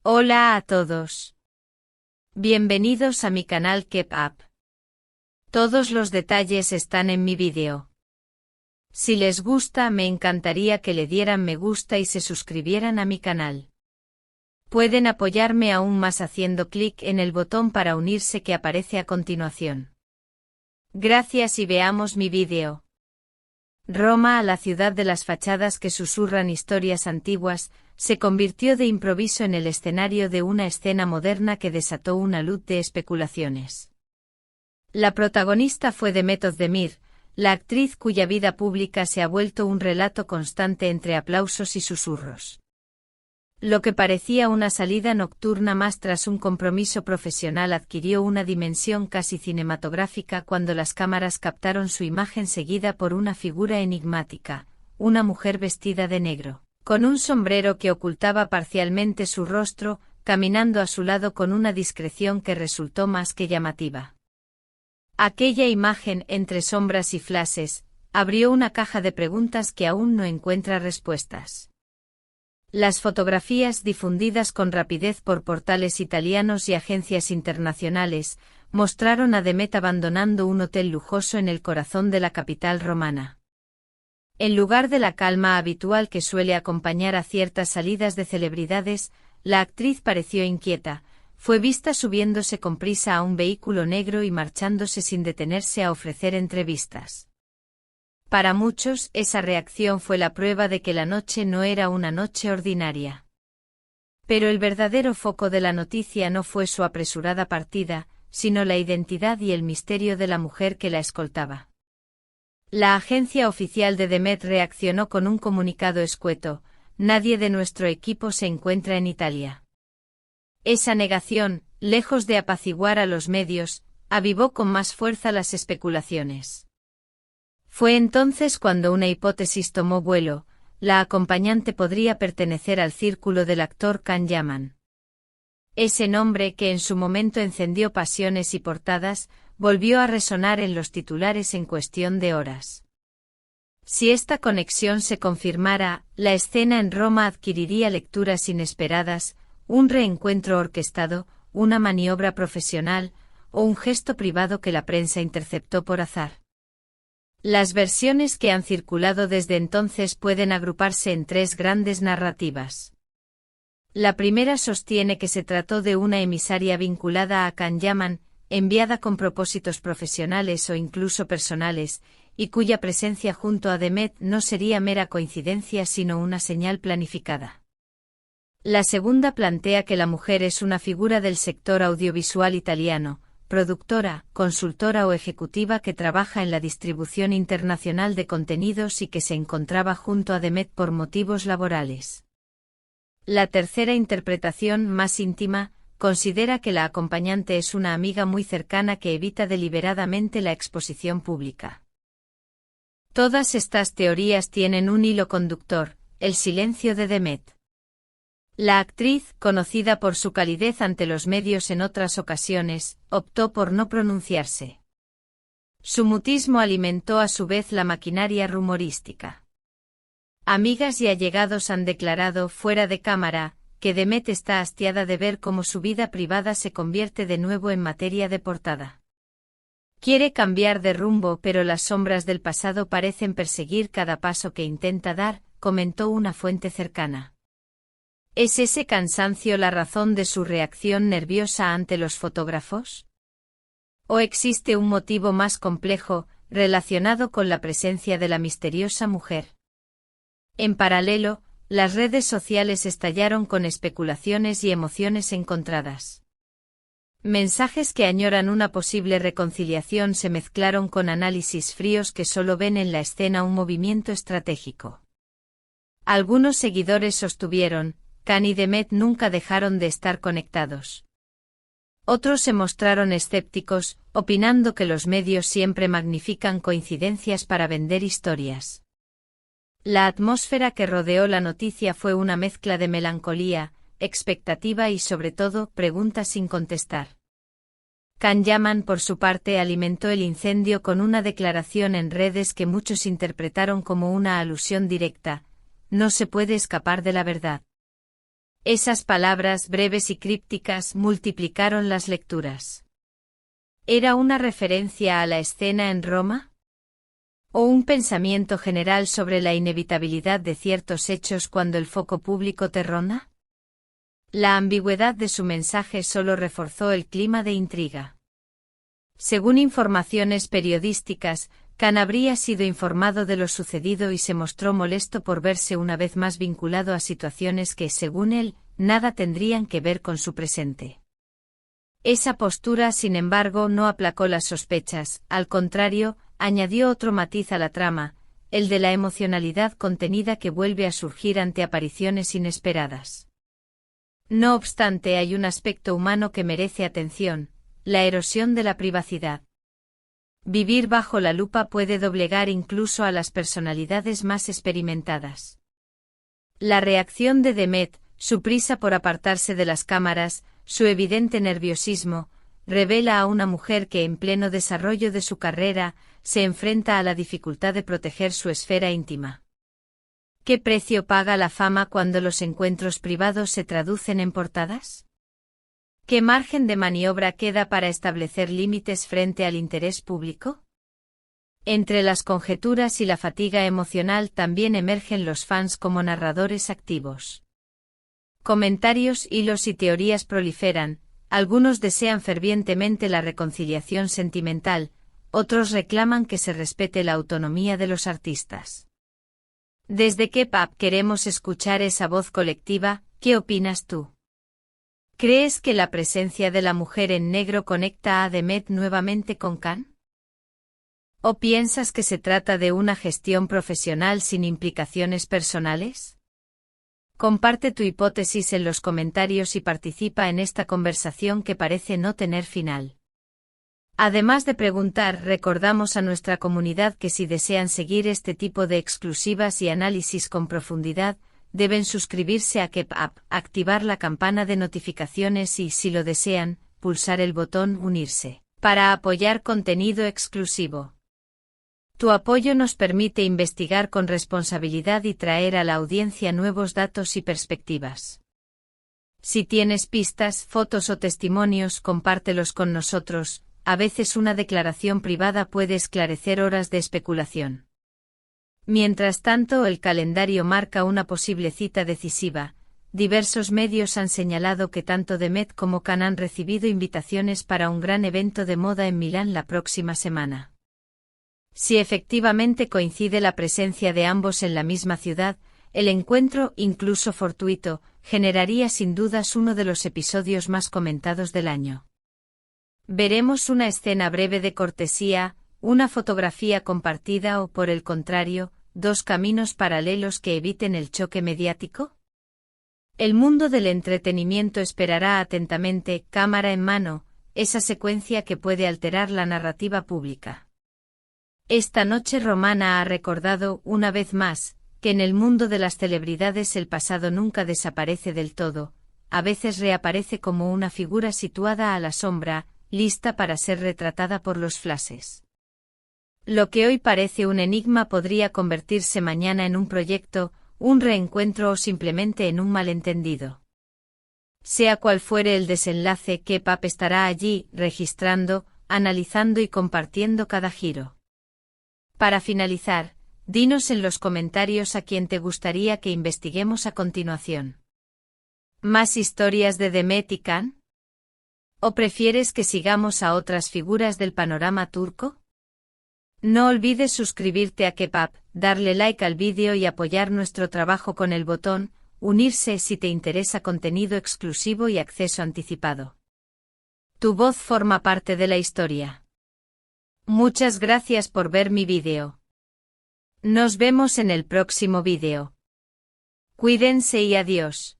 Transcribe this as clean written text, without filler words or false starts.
Hola a todos. Bienvenidos a mi canal Keep Up. Todos los detalles están en mi vídeo. Si les gusta, me encantaría que le dieran me gusta y se suscribieran a mi canal. Pueden apoyarme aún más haciendo clic en el botón para unirse que aparece a continuación. Gracias y veamos mi vídeo. Roma, la ciudad de las fachadas que susurran historias antiguas, se convirtió de improviso en el escenario de una escena moderna que desató una luz de especulaciones. La protagonista fue Demet Özdemir, la actriz cuya vida pública se ha vuelto un relato constante entre aplausos y susurros. Lo que parecía una salida nocturna más tras un compromiso profesional adquirió una dimensión casi cinematográfica cuando las cámaras captaron su imagen seguida por una figura enigmática, una mujer vestida de negro, con un sombrero que ocultaba parcialmente su rostro, caminando a su lado con una discreción que resultó más que llamativa. Aquella imagen, entre sombras y flashes, abrió una caja de preguntas que aún no encuentra respuestas. Las fotografías difundidas con rapidez por portales italianos y agencias internacionales mostraron a Demet abandonando un hotel lujoso en el corazón de la capital romana. En lugar de la calma habitual que suele acompañar a ciertas salidas de celebridades, la actriz pareció inquieta, fue vista subiéndose con prisa a un vehículo negro y marchándose sin detenerse a ofrecer entrevistas. Para muchos, esa reacción fue la prueba de que la noche no era una noche ordinaria. Pero el verdadero foco de la noticia no fue su apresurada partida, sino la identidad y el misterio de la mujer que la escoltaba. La agencia oficial de Demet reaccionó con un comunicado escueto: nadie de nuestro equipo se encuentra en Italia. Esa negación, lejos de apaciguar a los medios, avivó con más fuerza las especulaciones. Fue entonces cuando una hipótesis tomó vuelo: la acompañante podría pertenecer al círculo del actor Can Yaman. Ese nombre, que en su momento encendió pasiones y portadas, volvió a resonar en los titulares en cuestión de horas. Si esta conexión se confirmara, la escena en Roma adquiriría lecturas inesperadas: un reencuentro orquestado, una maniobra profesional, o un gesto privado que la prensa interceptó por azar. Las versiones que han circulado desde entonces pueden agruparse en tres grandes narrativas. La primera sostiene que se trató de una emisaria vinculada a Can Yaman, enviada con propósitos profesionales o incluso personales, y cuya presencia junto a Demet no sería mera coincidencia sino una señal planificada. La segunda plantea que la mujer es una figura del sector audiovisual italiano, productora, consultora o ejecutiva que trabaja en la distribución internacional de contenidos y que se encontraba junto a Demet por motivos laborales. La tercera interpretación, más íntima, considera que la acompañante es una amiga muy cercana que evita deliberadamente la exposición pública. Todas estas teorías tienen un hilo conductor: el silencio de Demet. La actriz, conocida por su calidez ante los medios en otras ocasiones, optó por no pronunciarse. Su mutismo alimentó a su vez la maquinaria rumorística. Amigas y allegados han declarado fuera de cámara que Demet está hastiada de ver cómo su vida privada se convierte de nuevo en materia de portada. Quiere cambiar de rumbo, pero las sombras del pasado parecen perseguir cada paso que intenta dar, comentó una fuente cercana. ¿Es ese cansancio la razón de su reacción nerviosa ante los fotógrafos? ¿O existe un motivo más complejo, relacionado con la presencia de la misteriosa mujer? En paralelo, las redes sociales estallaron con especulaciones y emociones encontradas. Mensajes que añoran una posible reconciliación se mezclaron con análisis fríos que solo ven en la escena un movimiento estratégico. Algunos seguidores sostuvieron: Can y Demet nunca dejaron de estar conectados. Otros se mostraron escépticos, opinando que los medios siempre magnifican coincidencias para vender historias. La atmósfera que rodeó la noticia fue una mezcla de melancolía, expectativa y sobre todo preguntas sin contestar. Can Yaman, por su parte, alimentó el incendio con una declaración en redes que muchos interpretaron como una alusión directa: no se puede escapar de la verdad. Esas palabras breves y crípticas multiplicaron las lecturas. ¿Era una referencia a la escena en Roma? ¿O un pensamiento general sobre la inevitabilidad de ciertos hechos cuando el foco público te ronda? La ambigüedad de su mensaje solo reforzó el clima de intriga. Según informaciones periodísticas, Khan habría sido informado de lo sucedido y se mostró molesto por verse una vez más vinculado a situaciones que, según él, nada tendrían que ver con su presente. Esa postura, sin embargo, no aplacó las sospechas, al contrario, añadió otro matiz a la trama, el de la emocionalidad contenida que vuelve a surgir ante apariciones inesperadas. No obstante, hay un aspecto humano que merece atención, la erosión de la privacidad. Vivir bajo la lupa puede doblegar incluso a las personalidades más experimentadas. La reacción de Demet, su prisa por apartarse de las cámaras, su evidente nerviosismo, revela a una mujer que en pleno desarrollo de su carrera, se enfrenta a la dificultad de proteger su esfera íntima. ¿Qué precio paga la fama cuando los encuentros privados se traducen en portadas? ¿Qué margen de maniobra queda para establecer límites frente al interés público? Entre las conjeturas y la fatiga emocional también emergen los fans como narradores activos. Comentarios, hilos y teorías proliferan, algunos desean fervientemente la reconciliación sentimental, otros reclaman que se respete la autonomía de los artistas. Desde K-Pop queremos escuchar esa voz colectiva, ¿qué opinas tú? ¿Crees que la presencia de la mujer en negro conecta a Demet nuevamente con Khan? ¿O piensas que se trata de una gestión profesional sin implicaciones personales? Comparte tu hipótesis en los comentarios y participa en esta conversación que parece no tener final. Además de preguntar, recordamos a nuestra comunidad que si desean seguir este tipo de exclusivas y análisis con profundidad, deben suscribirse a K-Pop, activar la campana de notificaciones y, si lo desean, pulsar el botón Unirse, para apoyar contenido exclusivo. Tu apoyo nos permite investigar con responsabilidad y traer a la audiencia nuevos datos y perspectivas. Si tienes pistas, fotos o testimonios, compártelos con nosotros. A veces una declaración privada puede esclarecer horas de especulación. Mientras tanto, el calendario marca una posible cita decisiva. Diversos medios han señalado que tanto Demet como Khan han recibido invitaciones para un gran evento de moda en Milán la próxima semana. Si efectivamente coincide la presencia de ambos en la misma ciudad, el encuentro, incluso fortuito, generaría sin dudas uno de los episodios más comentados del año. ¿Veremos una escena breve de cortesía, una fotografía compartida o, por el contrario, dos caminos paralelos que eviten el choque mediático? El mundo del entretenimiento esperará atentamente, cámara en mano, esa secuencia que puede alterar la narrativa pública. Esta noche romana ha recordado, una vez más, que en el mundo de las celebridades el pasado nunca desaparece del todo, a veces reaparece como una figura situada a la sombra, lista para ser retratada por los flashes. Lo que hoy parece un enigma podría convertirse mañana en un proyecto, un reencuentro o simplemente en un malentendido. Sea cual fuere el desenlace, K-Pop estará allí, registrando, analizando y compartiendo cada giro. Para finalizar, dinos en los comentarios a quién te gustaría que investiguemos a continuación. ¿Más historias de Demet y Khan? ¿O prefieres que sigamos a otras figuras del panorama turco? No olvides suscribirte a K-Pop, darle like al vídeo y apoyar nuestro trabajo con el botón Unirse si te interesa contenido exclusivo y acceso anticipado. Tu voz forma parte de la historia. Muchas gracias por ver mi vídeo. Nos vemos en el próximo vídeo. Cuídense y adiós.